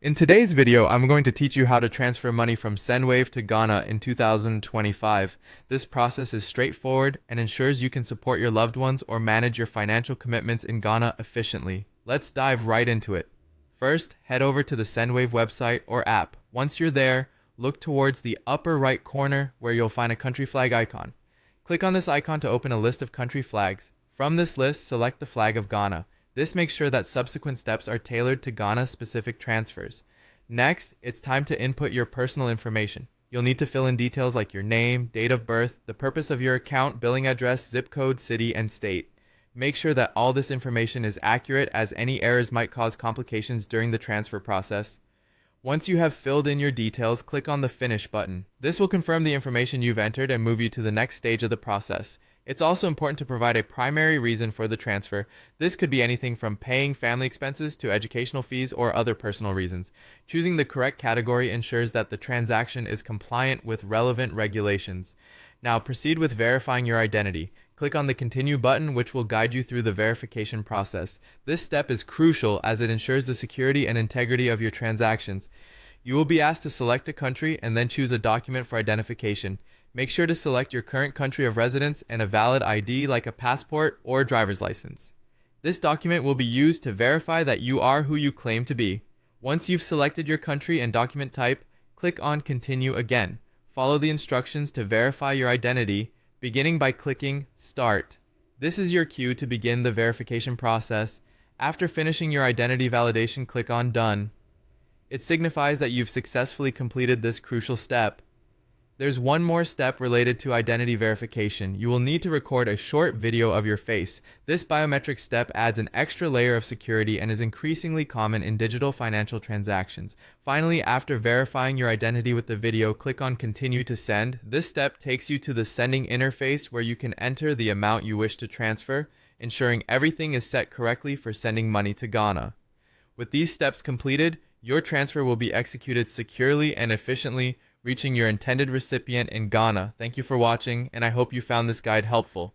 In today's video, I'm going to teach you how to transfer money from Sendwave to Ghana in 2025. This process is straightforward and ensures you can support your loved ones or manage your financial commitments in Ghana efficiently. Let's dive right into it. First, head over to the Sendwave website or app. Once you're there, look towards the upper right corner where you'll find a country flag icon. Click on this icon to open a list of country flags. From this list, select the flag of Ghana. This makes sure that subsequent steps are tailored to Ghana-specific transfers. Next, it's time to input your personal information. You'll need to fill in details like your name, date of birth, the purpose of your account, billing address, zip code, city, and state. Make sure that all this information is accurate, as any errors might cause complications during the transfer process. Once you have filled in your details, click on the Finish button. This will confirm the information you've entered and move you to the next stage of the process. It's also important to provide a primary reason for the transfer. This could be anything from paying family expenses to educational fees or other personal reasons. Choosing the correct category ensures that the transaction is compliant with relevant regulations. Now proceed with verifying your identity. Click on the Continue button, which will guide you through the verification process. This step is crucial as it ensures the security and integrity of your transactions. You will be asked to select a country and then choose a document for identification. Make sure to select your current country of residence and a valid ID like a passport or driver's license. This document will be used to verify that you are who you claim to be. Once you've selected your country and document type, click on Continue again. Follow the instructions to verify your identity, beginning by clicking Start. This is your cue to begin the verification process. After finishing your identity validation, click on Done. It signifies that you've successfully completed this crucial step. There's one more step related to identity verification. You will need to record a short video of your face. This biometric step adds an extra layer of security and is increasingly common in digital financial transactions. Finally, after verifying your identity with the video, click on Continue to Send. This step takes you to the sending interface where you can enter the amount you wish to transfer, ensuring everything is set correctly for sending money to Ghana. With these steps completed, your transfer will be executed securely and efficiently, reaching your intended recipient in Ghana. Thank you for watching, and I hope you found this guide helpful.